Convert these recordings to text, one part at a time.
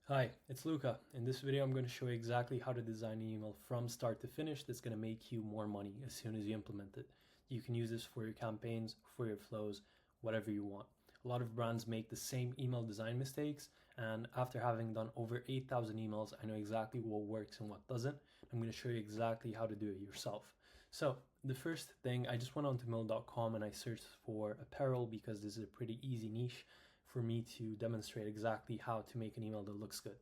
Hi, it's Luca. In this video, I'm going to show you exactly how to design an email from start to finish that's going to make you more money as soon as you implement it. You can use this for your campaigns, for your flows, whatever you want. A lot of brands make the same email design mistakes, and after having done over 8,000 emails, I know exactly what works and what doesn't. I'm going to show you exactly how to do it yourself. So the first thing, I just went onto mill.com and I searched for apparel because this is a pretty easy niche for me to demonstrate exactly how to make an email that looks good.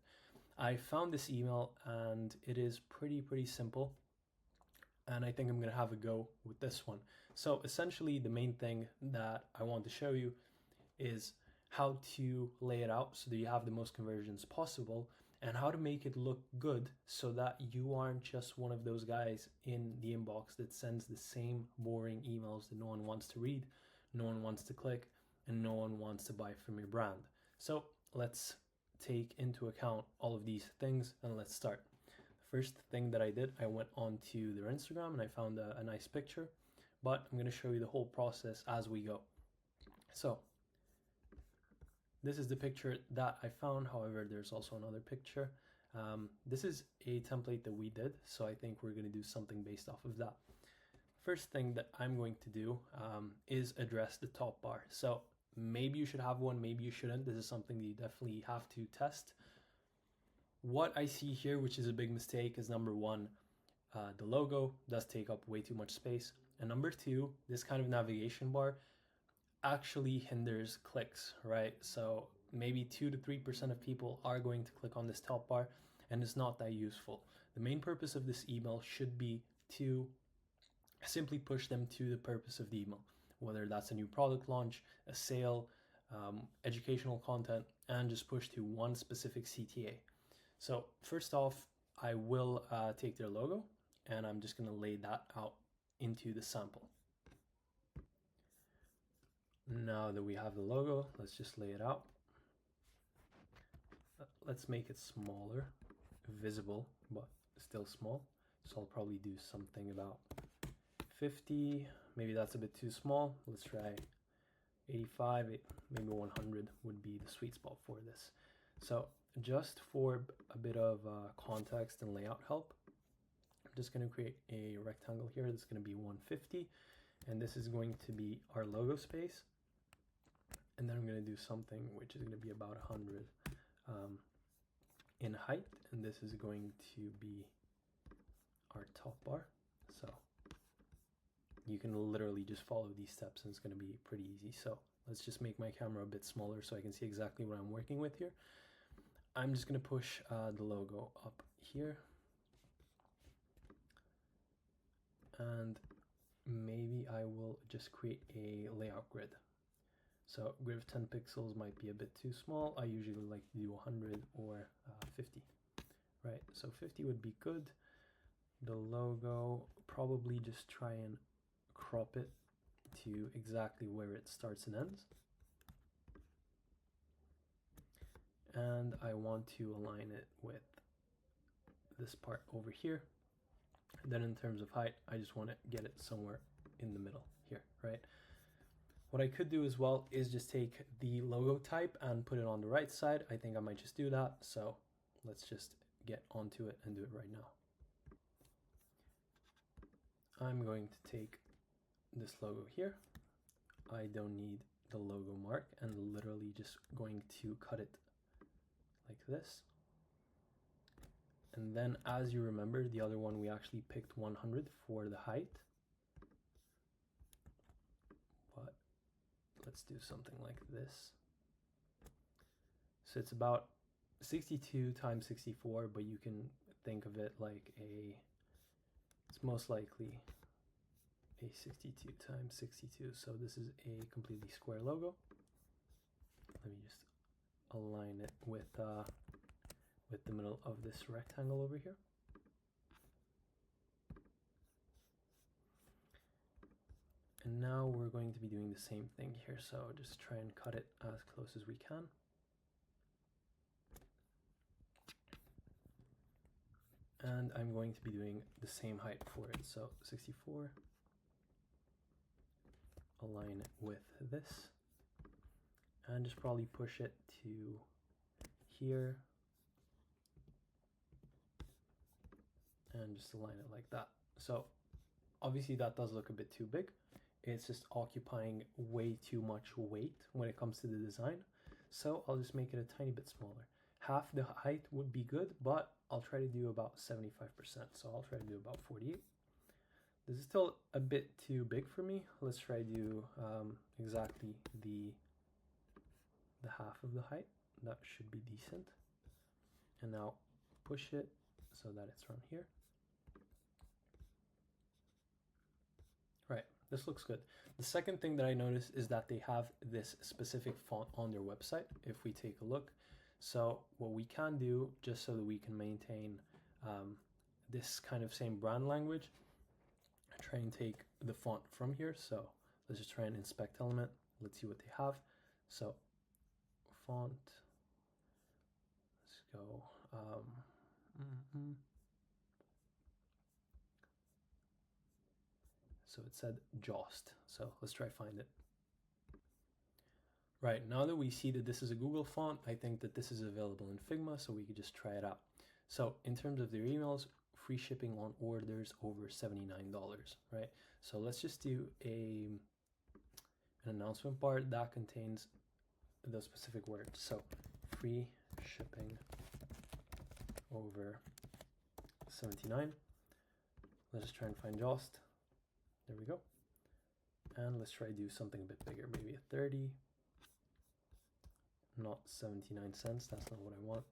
I found this email and it is pretty simple, and I think I'm going to have a go with this one. So essentially the main thing that I want to show you is how to lay it out so that you have the most conversions possible, and how to make it look good so that you aren't just one of those guys in the inbox that sends the same boring emails that no one wants to read, no one wants to click, and no one wants to buy from your brand. So let's take into account all of these things and let's start. The first thing that I did, I went onto their Instagram and I found a nice picture, but I'm going to show you the whole process as we go. So this is the picture that I found. However, there's also another picture. This is a template that we did, so I think we're going to do something based off of that. First thing that I'm going to do is address the top bar. So maybe you should have one, maybe you shouldn't. This is something that you definitely have to test. What I see here, which is a big mistake, is number one, the logo does take up way too much space. And number two, this kind of navigation bar actually hinders clicks, right? So maybe 2 to 3% of people are going to click on this top bar, and it's not that useful. The main purpose of this email should be to simply push them to the purpose of the email, whether that's a new product launch, a sale, educational content, and just push to one specific CTA. So first off, I will take their logo and I'm just going to lay that out into the sample. Now that we have the logo, let's just lay it out. Let's make it smaller, visible, but still small. So I'll probably do something about 50, maybe that's a bit too small. Let's try 85, maybe 100 would be the sweet spot for this. So just for a bit of context and layout help, I'm just going to create a rectangle here that's going to be 150, and this is going to be our logo space. And then I'm going to do something which is going to be about 100 in height, and this is going to be our top bar. So you can literally just follow these steps and it's going to be pretty easy. So let's just make my camera a bit smaller so I can see exactly what I'm working with here. I'm just going to push the logo up here, and maybe I will just create a layout grid. So grid of 10 pixels might be a bit too small. I usually like to do 100 or 50, right? So 50 would be good. The logo, probably just try and crop it to exactly where it starts and ends. And I want to align it with this part over here. And then in terms of height, I just want to get it somewhere in the middle here, right? What I could do as well is just take the logo type and put it on the right side. I think I might just do that. So let's just get onto it and do it right now. I'm going to take this logo here. I don't need the logo mark, and literally just going to cut it like this. And then, as you remember, the other one we actually picked 100 for the height. But let's do something like this. So it's about 62 times 64, but you can think of it like it's most likely a 62 times 62. So this is a completely square logo. Let me just align it with the middle of this rectangle over here. And now we're going to be doing the same thing here. So just try and cut it as close as we can. And I'm going to be doing the same height for it. So 64, align it with this, and just probably push it to here, and just align it like that. So obviously that does look a bit too big. It's just occupying way too much weight when it comes to the design. So I'll just make it a tiny bit smaller. Half the height would be good, but I'll try to do about 75%. So I'll try to do about 48. This is still a bit too big for me. Let's try to do exactly the half of the height. That should be decent. And now push it so that it's from here. Right, this looks good. The second thing that I noticed is that they have this specific font on their website. If we take a look, so what we can do, just so that we can maintain this kind of same brand language, try and take the font from here. So let's just try and inspect element. Let's see what they have. So font, let's go. So it said Jost. So let's try find it. Right, now that we see that this is a Google font, I think that this is available in Figma, so we could just try it out. So in terms of their emails, free shipping on orders over $79, right? So let's just do an announcement bar that contains those specific words. So free shipping over 79. Let's just try and find Jost. There we go. And let's try to do something a bit bigger, maybe a 30. Not 79 cents, that's not what I want.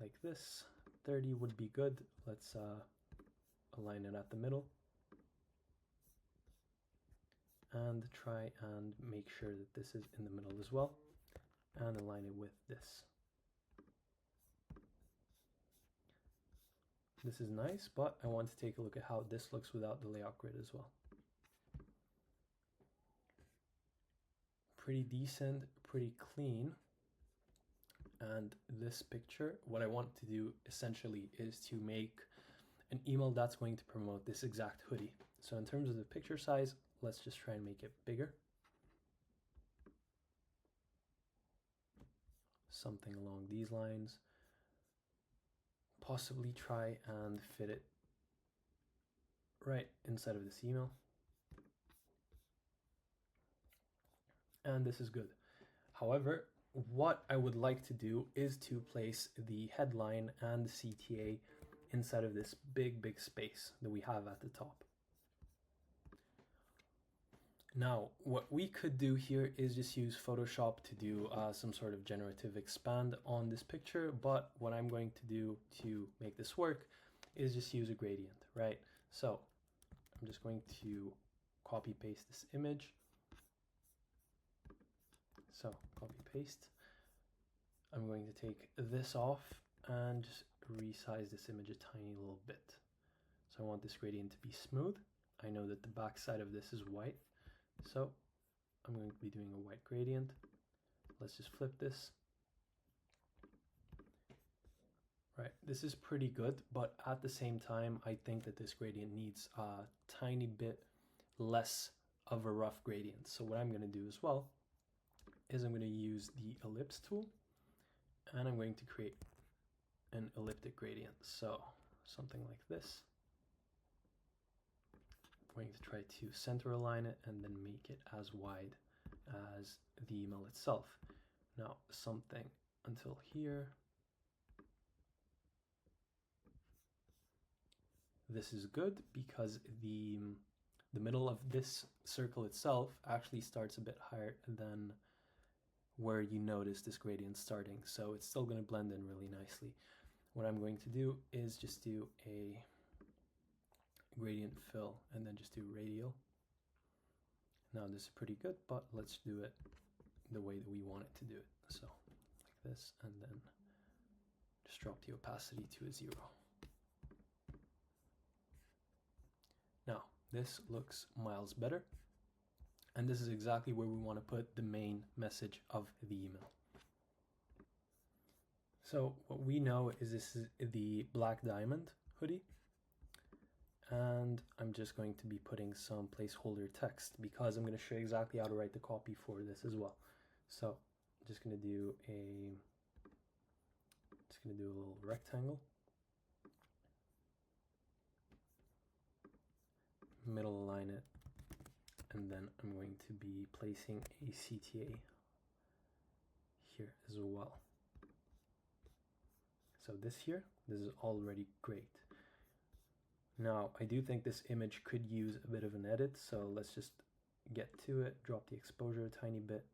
Like this, 30 would be good. Let's align it at the middle. And try and make sure that this is in the middle as well. And align it with this. This is nice, but I want to take a look at how this looks without the layout grid as well. Pretty decent, pretty clean. And this picture, what I want to do essentially is to make an email that's going to promote this exact hoodie. So in terms of the picture size, let's just try and make it bigger. Something along these lines. Possibly try and fit it right inside of this email. And this is good. However, what I would like to do is to place the headline and the CTA inside of this big space that we have at the top. Now, what we could do here is just use Photoshop to do some sort of generative expand on this picture, but what I'm going to do to make this work is just use a gradient, right? So I'm just going to copy paste this image. So copy paste. I'm going to take this off and just resize this image a tiny little bit. So I want this gradient to be smooth. I know that the back side of this is white. So I'm going to be doing a white gradient. Let's just flip this. Right, this is pretty good, but at the same time, I think that this gradient needs a tiny bit less of a rough gradient. So what I'm going to do as well is I'm going to use the ellipse tool and I'm going to create an elliptic gradient. So something like this. I'm going to try to center align it and then make it as wide as the email itself. Now something until here. This is good because the middle of this circle itself actually starts a bit higher than where you notice this gradient starting. So it's still going to blend in really nicely. What I'm going to do is just do a gradient fill and then just do radial. Now this is pretty good, but let's do it the way that we want it to do it. So like this, and then just drop the opacity to a 0. Now this looks miles better. And this is exactly where we want to put the main message of the email. So what we know is this is the black diamond hoodie. And I'm just going to be putting some placeholder text because I'm going to show you exactly how to write the copy for this as well. So I'm just going to do a little rectangle. middle align it, and then I'm going to be placing a CTA here as well. So this is already great. Now, I do think this image could use a bit of an edit, so let's just get to it, drop the exposure a tiny bit,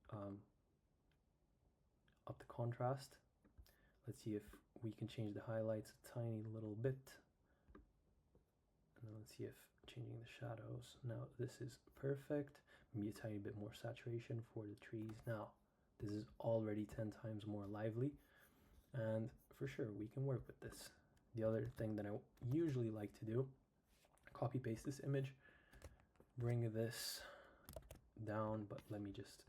up the contrast. Let's see if we can change the highlights a tiny little bit. And then let's see if changing the shadows. Now, this is perfect. Maybe a tiny bit more saturation for the trees. Now, this is already 10 times more lively, and for sure we can work with this. The other thing that I usually like to do, copy paste this image, bring this down, but let me just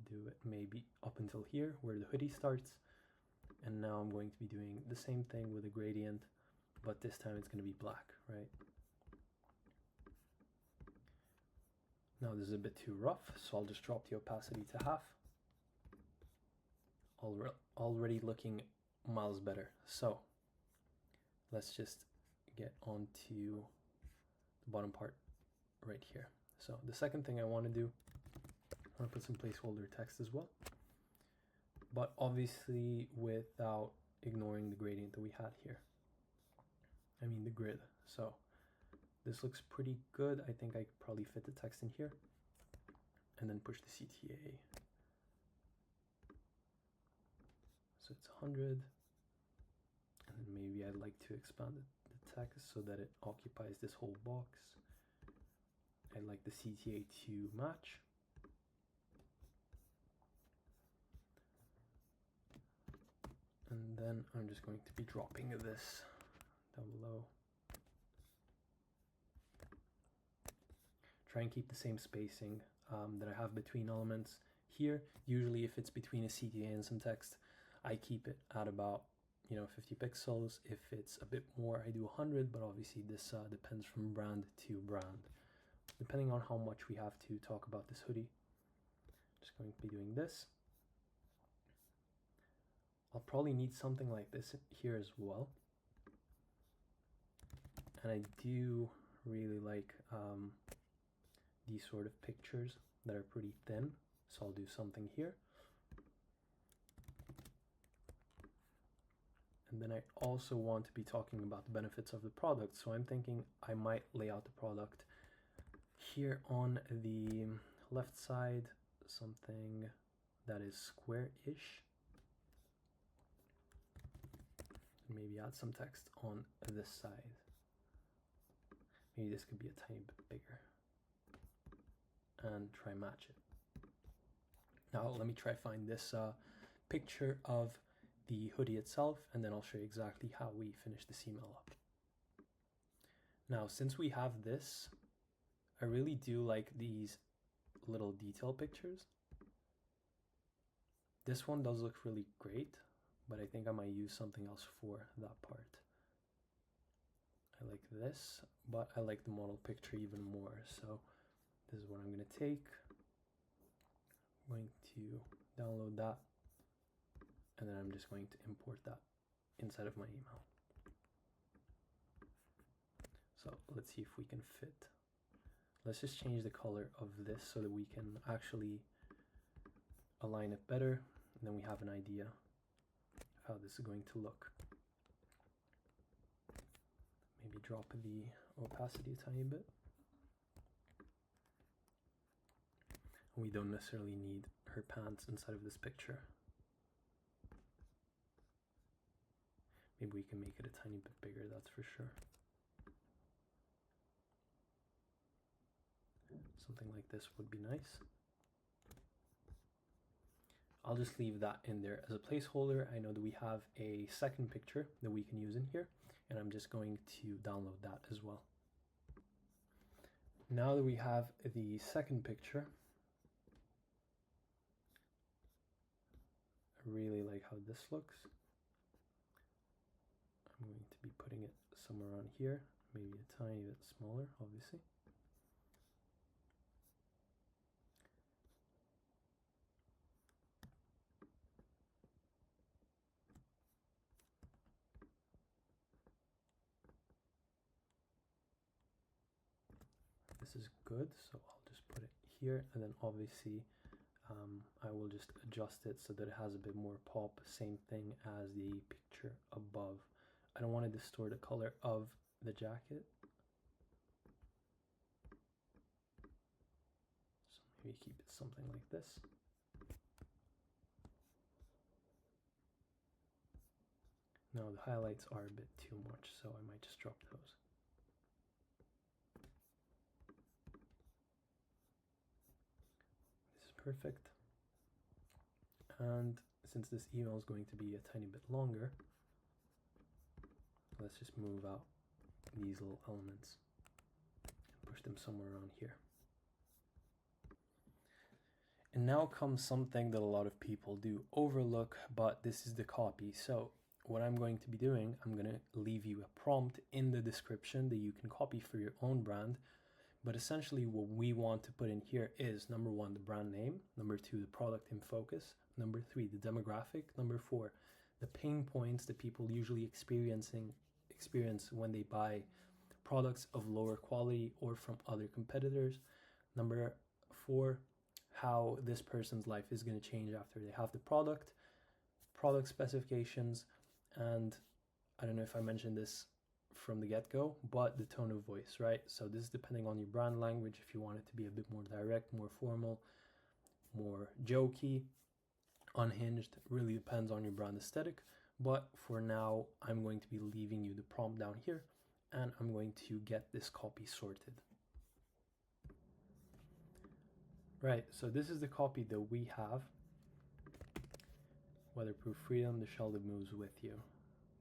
do it maybe up until here where the hoodie starts. And now I'm going to be doing the same thing with a gradient, but this time it's going to be black, right? Now this is a bit too rough, so I'll just drop the opacity to half. Already looking miles better. So let's just get onto the bottom part right here. So the second thing I want to do, I want to put some placeholder text as well, but obviously without ignoring the gradient that we had here. I mean the grid. So this looks pretty good. I think I could probably fit the text in here and then push the CTA. So it's 100, and then maybe I'd like to expand the text so that it occupies this whole box. I'd like the CTA to match. And then I'm just going to be dropping this down below. Try and keep the same spacing that I have between elements here. Usually if it's between a CTA and some text, I keep it at about 50 pixels. If it's a bit more, I do 100, but obviously this depends from brand to brand, depending on how much we have to talk about this hoodie. Just going to be doing this. I'll probably need something like this here as well. And I do really like these sort of pictures that are pretty thin, so I'll do something here. And then I also want to be talking about the benefits of the product, so I'm thinking I might lay out the product here on the left side, something that is square-ish. Maybe add some text on this side. Maybe this could be a tiny bit bigger. And try match it. Now let me try find this picture of the hoodie itself, and then I'll show you exactly how we finish this email up. Now, since we have this, I really do like these little detail pictures. This one does look really great, but I think I might use something else for that part. I like this, but I like the model picture even more. So this is what I'm going to take. I'm going to download that, and then I'm just going to import that inside of my email. So let's see if we can fit. Let's just change the color of this so that we can actually align it better, and then we have an idea of how this is going to look. Maybe drop the opacity a tiny bit. We don't necessarily need her pants inside of this picture. Maybe we can make it a tiny bit bigger, that's for sure. Something like this would be nice. I'll just leave that in there as a placeholder. I know that we have a second picture that we can use in here, and I'm just going to download that as well. Now that we have the second picture, I really like how this looks. I'm going to be putting it somewhere around here, maybe a tiny bit smaller, obviously. this is good, so I'll just put it here, and then obviously I will just adjust it so that it has a bit more pop. Same thing as the picture above. I don't want to distort the color of the jacket, so maybe keep it something like this. Now the highlights are a bit too much, so I might just drop those. This is perfect. And since this email is going to be a tiny bit longer, let's just move out these little elements and push them somewhere around here. And now comes something that a lot of people do overlook, but this is the copy. So what I'm going to be doing, I'm going to leave you a prompt in the description that you can copy for your own brand. But essentially what we want to put in here is, number 1, the brand name, number 2, the product in focus, number 3, the demographic, number 4, the pain points that people usually experience when they buy products of lower quality or from other competitors, number 4, how this person's life is going to change after they have the product specifications, and I don't know if I mentioned this from the get-go, but the tone of voice, right? So this is depending on your brand language. If you want it to be a bit more direct, more formal, more jokey, unhinged, really depends on your brand aesthetic. But for now, I'm going to be leaving you the prompt down here, and I'm going to get this copy sorted. Right, so this is the copy that we have. Weatherproof freedom, the shell that moves with you.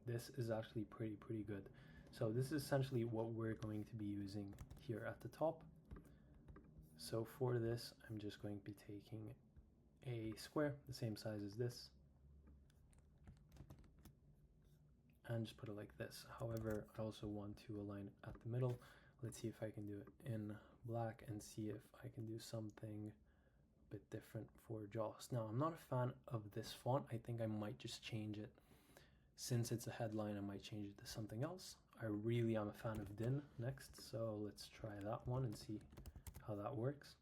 This is actually pretty good. So this is essentially what we're going to be using here at the top. So for this, I'm just going to be taking a square the same size as this and just put it like this. However, I also want to align it at the middle. Let's see if I can do it in black and see if I can do something a bit different for Jaws. Now, I'm not a fan of this font. I think I might just change it. Since it's a headline, I might change it to something else. I really am a fan of Din next, so let's try that one and see how that works.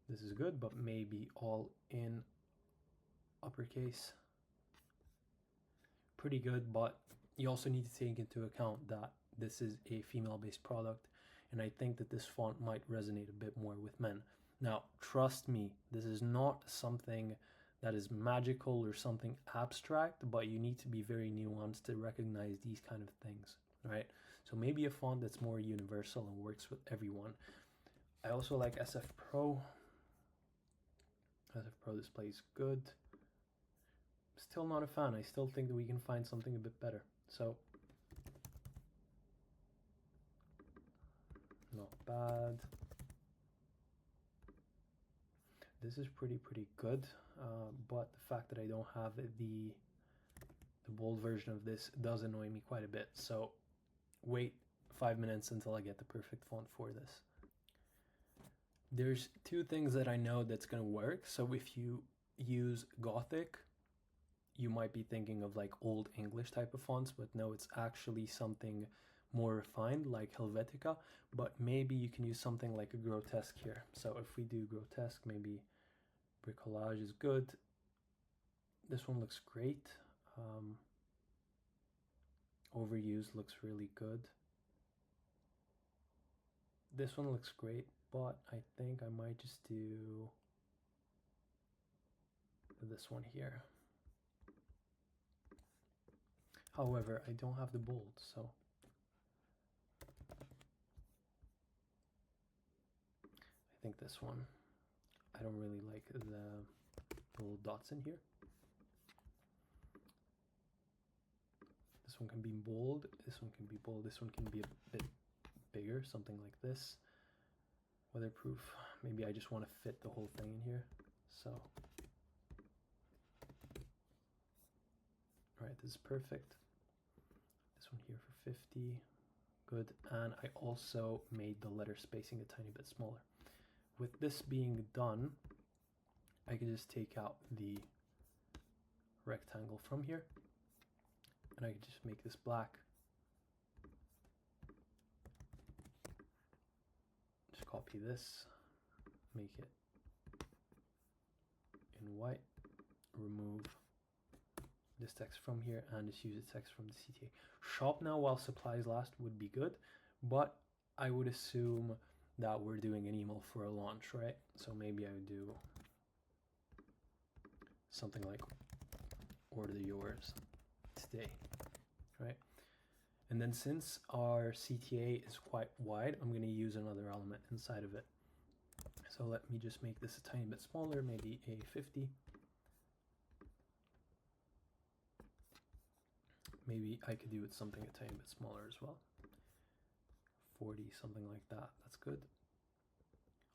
This is good, but maybe all in uppercase. Pretty good, but you also need to take into account that this is a female-based product, and I think that this font might resonate a bit more with men. Now, trust me, this is not something that is magical or something abstract, but you need to be very nuanced to recognize these kind of things, right? So maybe a font that's more universal and works with everyone. I also like SF Pro. SF Pro display is good. Still not a fan. I still think that we can find something a bit better. So, not bad. This is pretty good, but the fact that I don't have the bold version of this does annoy me quite a bit. So wait 5 minutes until I get the perfect font for this. There's 2 things that I know that's going to work. So if you use Gothic, you might be thinking of like old English type of fonts, but no, it's actually something more refined like Helvetica, but maybe you can use something like a grotesque here. So if we do grotesque, maybe bricolage is good. This one looks great. Overused looks really good. This one looks great, but I think I might just do this one here. However, I don't have the bold, so I think this one. I don't really like the little dots in here. This one can be bold, this one can be bold, this one can be a bit bigger, something like this. Weatherproof, maybe I just want to fit the whole thing in here. So, all right, this is perfect. This one here for 50, good. And I also made the letter spacing a tiny bit smaller. With this being done, I can just take out the rectangle from here, and I can just make this black copy this, make it in white, remove this text from here, and just use the text from the CTA. Shop now while supplies last would be good, but I would assume that we're doing an email for a launch, right? So maybe I would do something like order yours today, right? And then since our CTA is quite wide, I'm going to use another element inside of it. So let me just make this a tiny bit smaller, maybe a 50. Maybe I could do it something a tiny bit smaller as well. 40, something like that. That's good.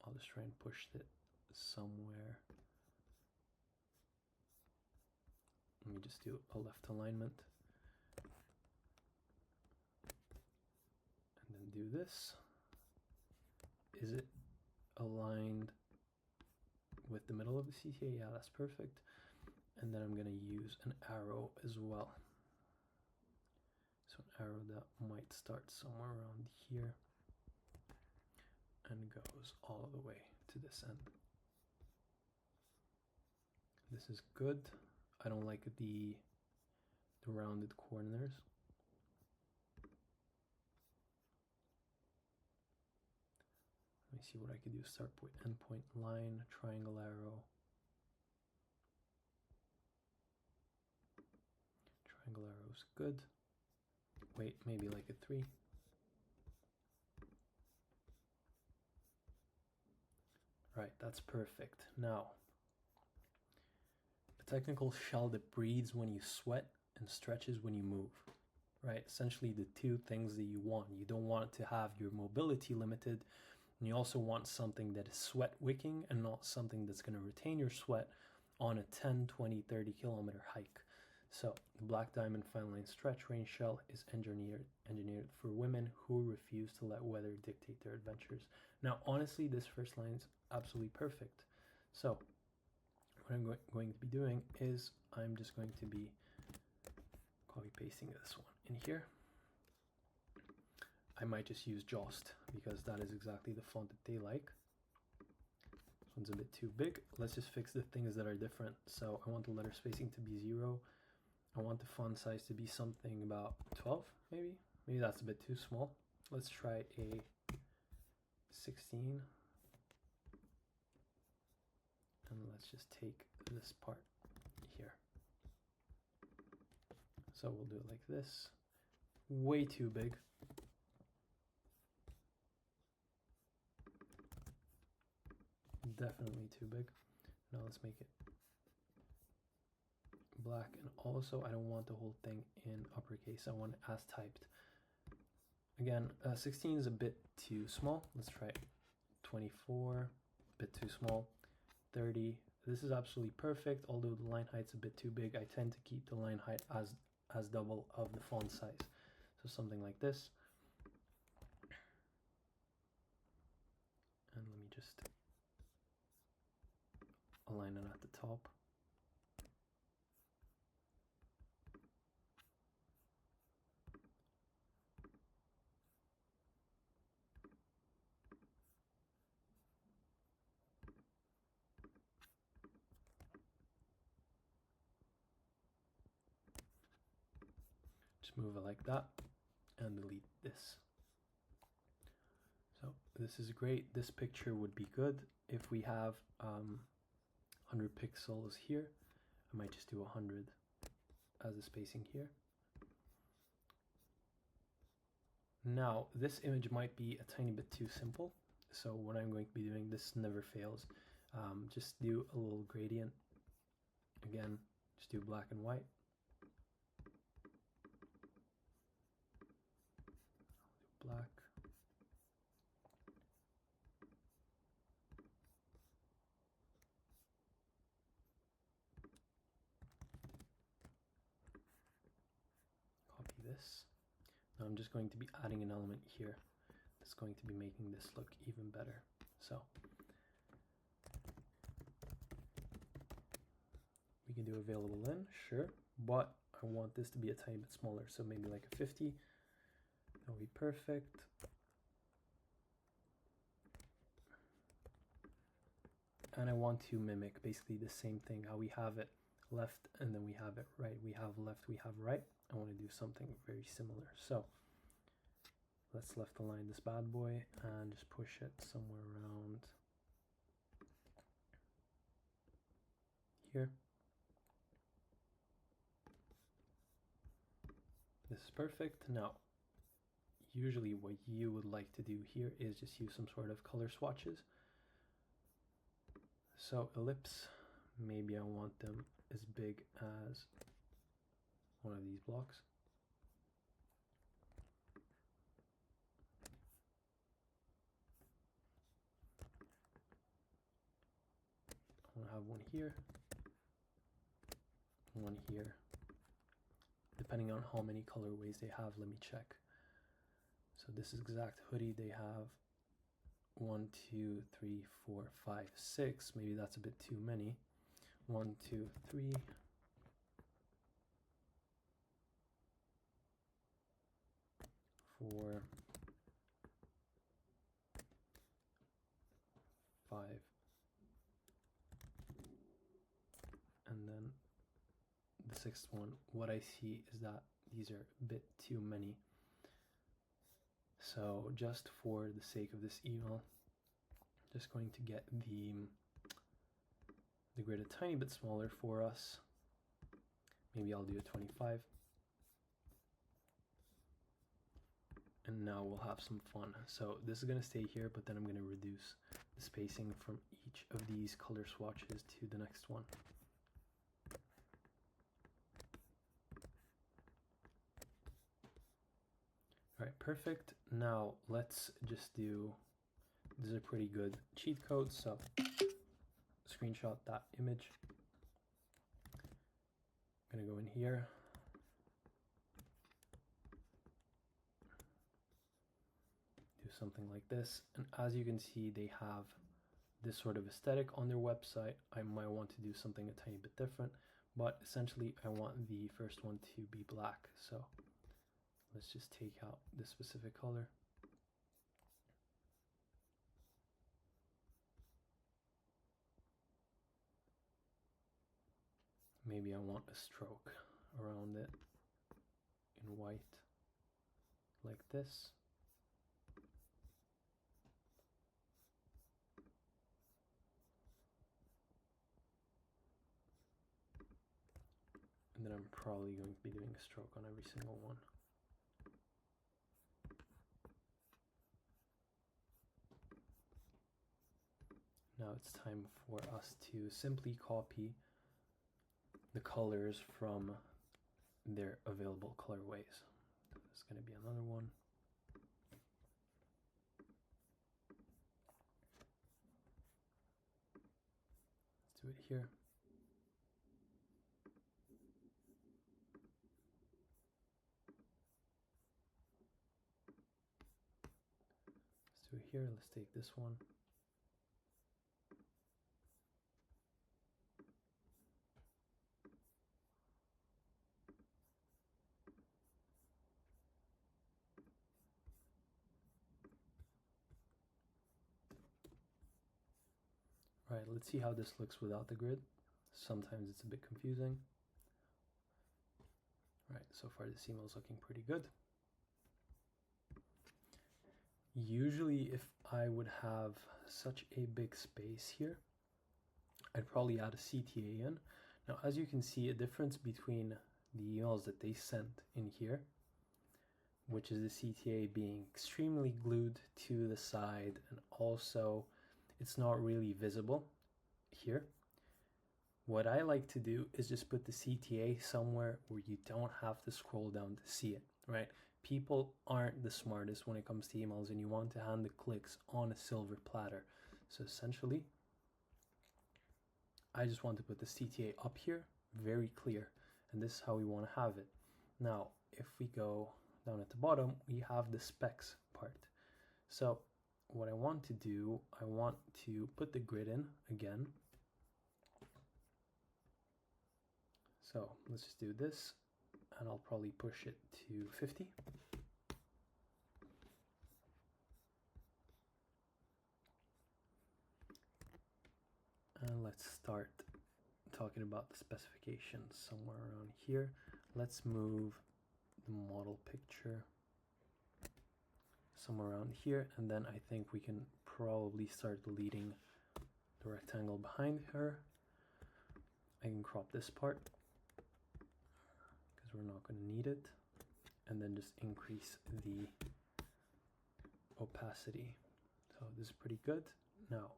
I'll just try and push it somewhere. Let me just do a left alignment. And then do this. Is it aligned with the middle of the CTA? Yeah, that's perfect. And then I'm going to use an arrow as well. So an arrow that might start somewhere around here and goes all the way to this end. This is good. I don't like the rounded corners. Let me see what I could do. Start point, end point, line, triangle arrow. Triangle arrow is good. Wait, maybe like a 3. Right, that's perfect. Now, a technical shell that breathes when you sweat and stretches when you move, right? Essentially the two things that you want. You don't want to have your mobility limited, and you also want something that is sweat wicking and not something that's going to retain your sweat on a 10, 20, 30 kilometer hike. So the Black Diamond Fine Line Stretch Range Shell is engineered for women who refuse to let weather dictate their adventures. Now, honestly, this first line is absolutely perfect. So what I'm going to be doing is I'm just going to be copy pasting this one in here. I might just use Jost because that is exactly the font that they like. This one's a bit too big. Let's just fix the things that are different. So I want the letter spacing to be 0. I want the font size to be something about 12, maybe. Maybe that's a bit too small. Let's try a 16. And let's just take this part here. So we'll do it like this. Way too big. Definitely too big. Now let's make it black, and also I don't want the whole thing in uppercase. I want it as typed. Again, 16 is a bit too small. Let's try 24, a bit too small. 30. This is absolutely perfect, although the line height's a bit too big. I tend to keep the line height as double of the font size. So something like this. And let me just align it at the top. Just move it like that and delete this. So this is great. This picture would be good if we have 100 pixels here. I might just do 100 as the spacing here. Now this image might be a tiny bit too simple. So what I'm going to be doing, this never fails. Just do a little gradient. Again, just do black and white. Black. Copy this. Now I'm just going to be adding an element here that's going to be making this look even better. So we can do available in, sure, but I want this to be a tiny bit smaller, so maybe like a 50. That'll be perfect. and I want to mimic basically the same thing, how we have it left and then we have it right. We have left, we have right. I want to do something very similar. So let's left align this bad boy and just push it somewhere around here. This is perfect. Now, usually what you would like to do here is just use some sort of color swatches. So ellipse, maybe I want them as big as one of these blocks. I want to have one here, one here. Depending on how many colorways they have, let me check. So this is exact hoodie. They have 1, 2, 3, 4, 5, 6. Maybe that's a bit too many. 1, 2, 3. 4, 5. And then the sixth one, what I see is that these are a bit too many. So just for the sake of this email, just going to get the grid a tiny bit smaller for us. Maybe I'll do a 25. And now we'll have some fun. So this is going to stay here, but then I'm going to reduce the spacing from each of these color swatches to the next one. All right, perfect. Now let's just do, this is a pretty good cheat code. So screenshot that image. I'm going to go in here. Do something like this. And as you can see, they have this sort of aesthetic on their website. I might want to do something a tiny bit different, but essentially I want the first one to be black. So let's just take out this specific color. Maybe I want a stroke around it in white, like this. And then I'm probably going to be doing a stroke on every single one. Now it's time for us to simply copy the colors from their available colorways. There's going to be another one. Let's do it here. Let's do it here. Let's take this one. All right, let's see how this looks without the grid. Sometimes it's a bit confusing. All right, so far this email is looking pretty good. Usually if I would have such a big space here, I'd probably add a CTA in. Now, as you can see, a difference between the emails that they sent in here, which is the CTA being extremely glued to the side, and also it's not really visible here. What I like to do is just put the CTA somewhere where you don't have to scroll down to see it, right? People aren't the smartest when it comes to emails, and you want to hand the clicks on a silver platter. So essentially, I just want to put the CTA up here, very clear, and this is how we want to have it. Now, if we go down at the bottom, we have the specs part. So what I want to do, I want to put the grid in again. So let's just do this, and I'll probably push it to 50. let's start talking about the specifications somewhere around here. Let's move the model picture somewhere around here, and then I think we can probably start deleting the rectangle behind her. I can crop this part because we're not going to need it, and then just increase the opacity. So this is pretty good. Now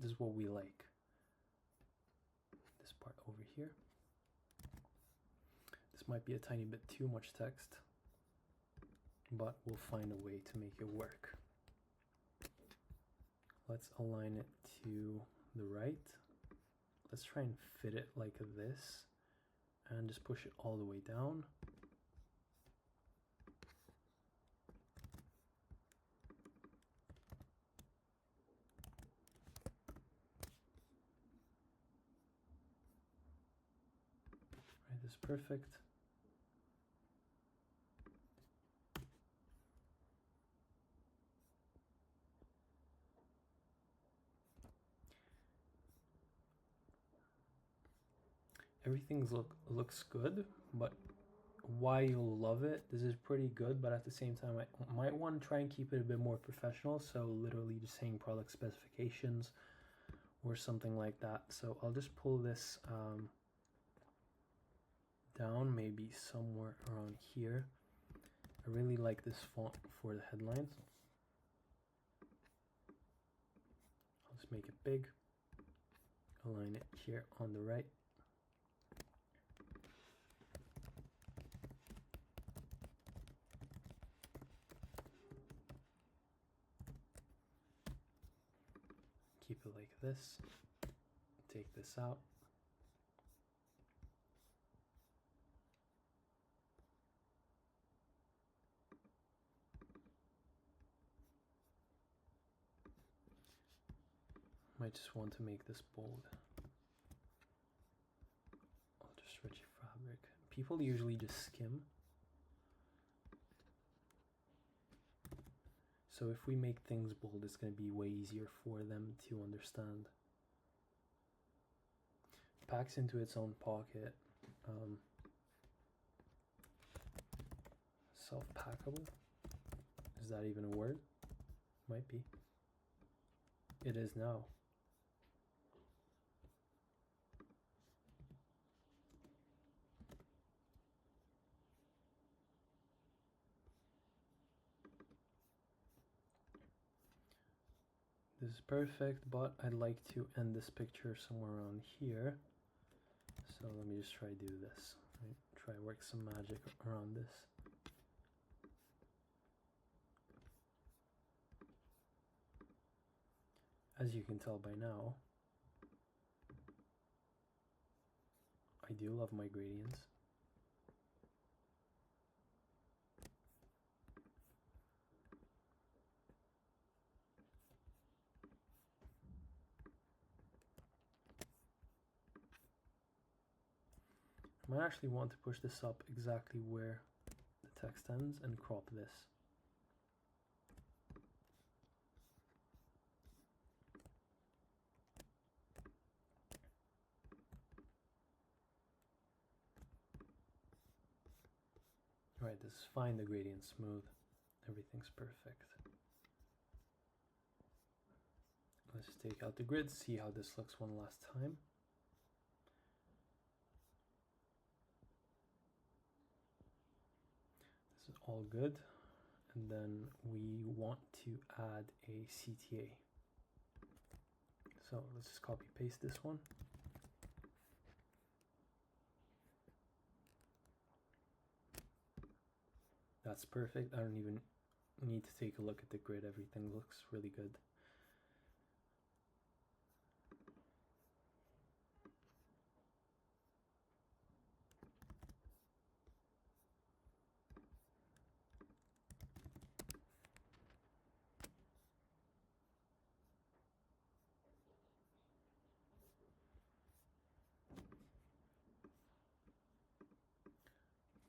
this is what we like, this part over here. This might be a tiny bit too much text, but we'll find a way to make it work. Let's align it to the right. Let's try and fit it like this and just push it all the way down. Right, this is perfect. Everything looks good, but why you'll love it, this is pretty good, but at the same time I might want to try and keep it a bit more professional, so literally just saying product specifications or something like that. So I'll just pull this down, maybe somewhere around here. I really like this font for the headlines. I'll just make it big, align it here on the right. Keep it like this, take this out. Might just want to make this bold. Ultra stretchy fabric. People usually just skim. So if we make things bold, it's going to be way easier for them to understand. Packs into its own pocket. Self-packable. Is that even a word? Might be. It is now. This is perfect, but I'd like to end this picture somewhere around here. So let me just try to do this. Right? Try to work some magic around this. As you can tell by now, I do love my gradients. I might actually want to push this up exactly where the text ends and crop this. Alright, this is fine, the gradient's smooth, everything's perfect. Let's take out the grid, see how this looks one last time. This is all good, and then we want to add a CTA. So let's just copy paste this one. That's perfect. I don't even need to take a look at the grid. Everything looks really good.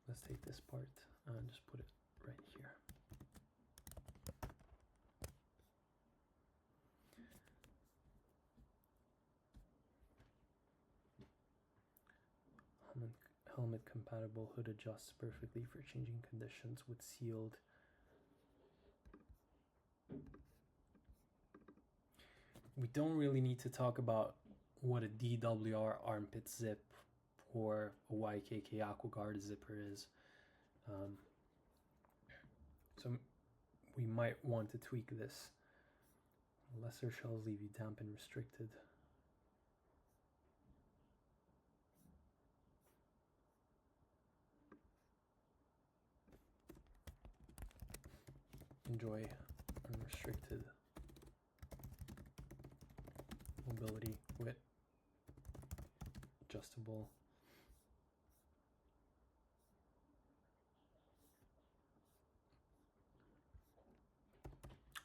Let's take this part and just put it right here. Helmet compatible hood adjusts perfectly for changing conditions with sealed. We don't really need to talk about what a DWR armpit zip or a YKK AquaGuard zipper is. So we might want to tweak this. Lesser shells leave you damp and restricted. Enjoy unrestricted mobility with adjustable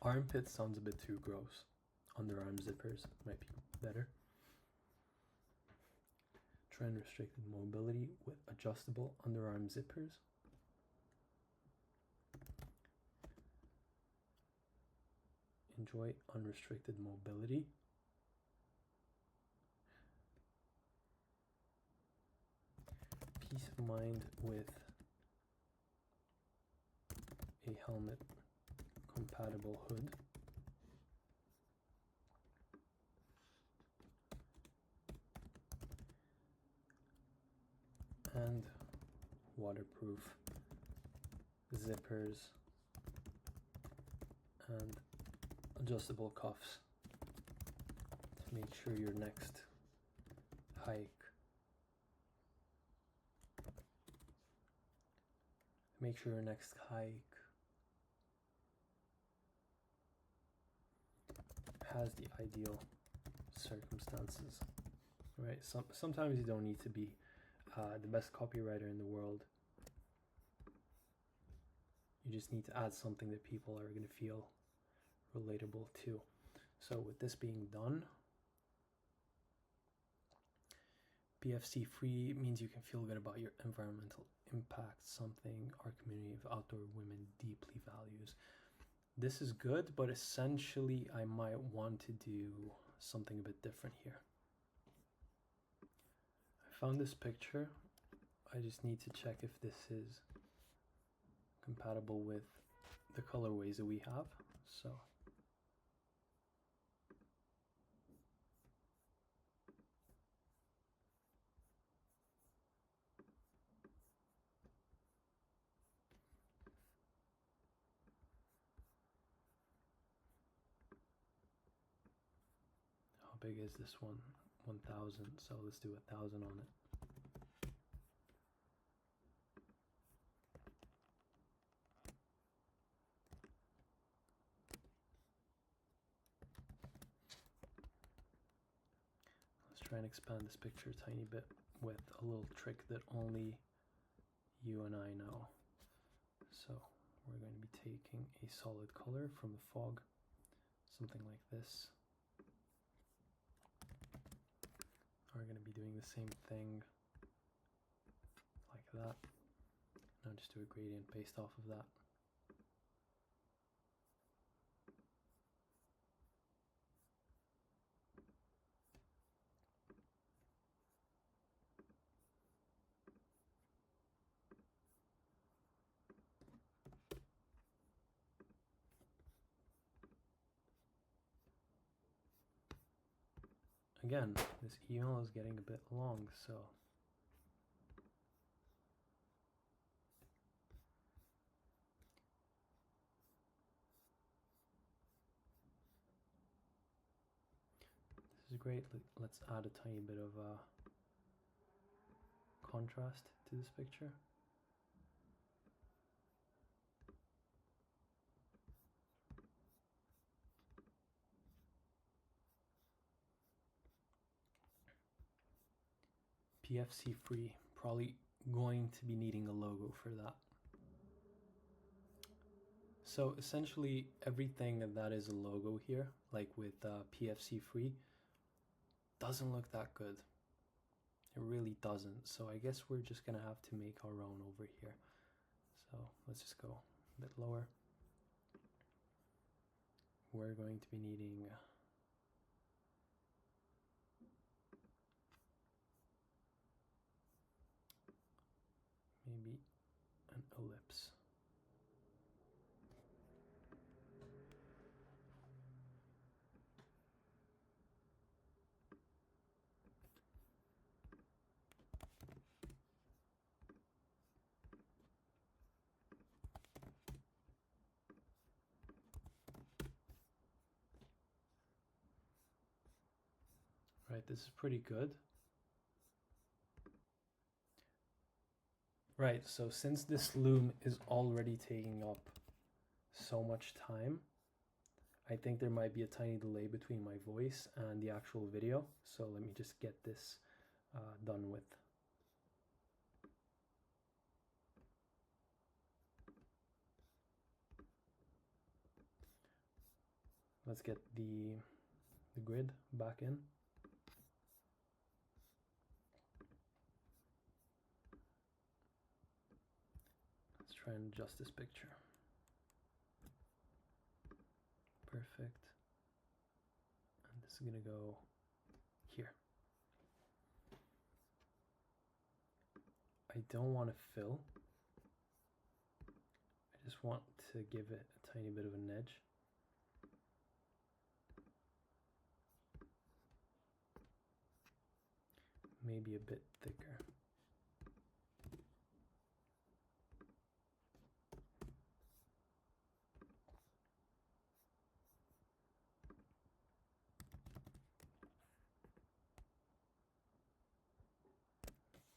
armpit. Sounds a bit too gross. Underarm zippers might be better. Try unrestricted mobility with adjustable underarm zippers. Enjoy unrestricted mobility. Peace of mind with a helmet compatible hood. And waterproof zippers and adjustable cuffs to make sure your next hike has the ideal circumstances, right? Sometimes you don't need to be the best copywriter in the world. You just need to add something that people are going to feel relatable to. So with this being done, PFC free means you can feel good about your environmental impact, something our community of outdoor women deeply values. This is good, but essentially I might want to do something a bit different here. I found this picture. I just need to check if this is compatible with the colorways that we have. So how big is this one? 1000. So let's do 1000 on it. Try and expand this picture a tiny bit with a little trick that only you and I know. So we're going to be taking a solid color from the fog, something like this. We're going to be doing the same thing like that. Now just do a gradient based off of that. Again, this email is getting a bit long, so this is great. Let's add a tiny bit of contrast to this picture. PFC free, probably going to be needing a logo for that. So essentially everything that is a logo here, like with PFC free, doesn't look that good. It really doesn't. So I guess we're just gonna have to make our own over here. So let's just go a bit lower. We're going to be needing ellipse. Right, this is pretty good. Right, so since this loom is already taking up so much time, I think there might be a tiny delay between my voice and the actual video. So let me just get this done with. Let's get the grid back in. Let's try and adjust this picture. Perfect. And this is gonna go here. I don't want to fill. I just want to give it a tiny bit of an edge. Maybe a bit thicker.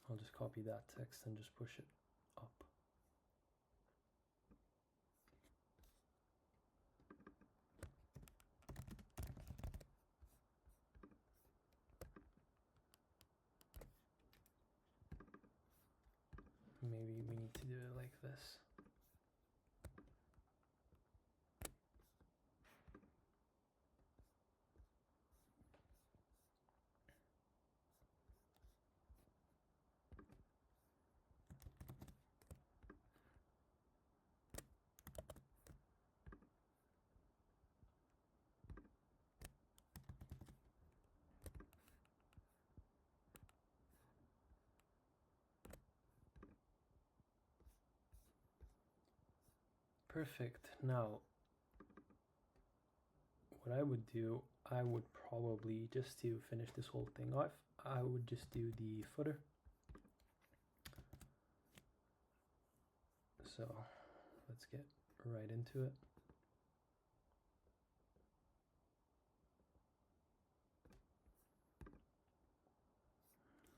I'll just copy that text and just push it up. Maybe we need to do it like this. Perfect. Now, what I would do, I would probably, just to finish this whole thing off, I would just do the footer. So let's get right into it.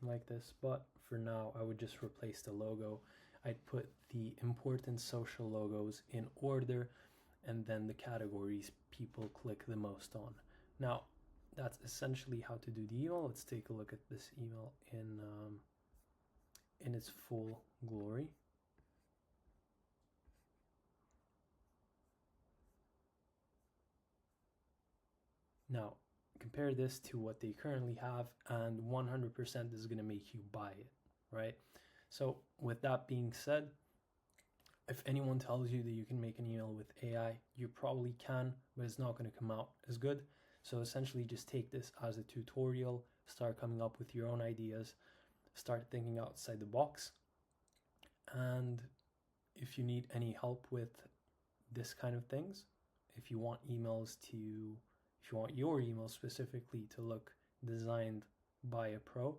Like this, but for now I would just replace the logo. I'd put the important social logos in order, and then the categories people click the most on. Now, that's essentially how to do the email. Let's take a look at this email in its full glory. Now, compare this to what they currently have, and 100% is going to make you buy it, right? So with that being said, if anyone tells you that you can make an email with AI, you probably can, but it's not going to come out as good. So essentially just take this as a tutorial, start coming up with your own ideas, start thinking outside the box. And if you need any help with this kind of things, if you want your email specifically to look designed by a pro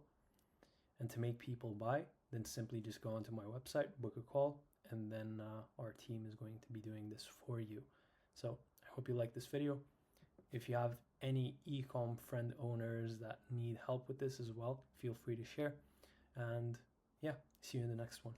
and to make people buy, then simply just go onto my website, book a call, and then our team is going to be doing this for you. So I hope you like this video. If you have any e-com friend owners that need help with this as well, feel free to share. And yeah, see you in the next one.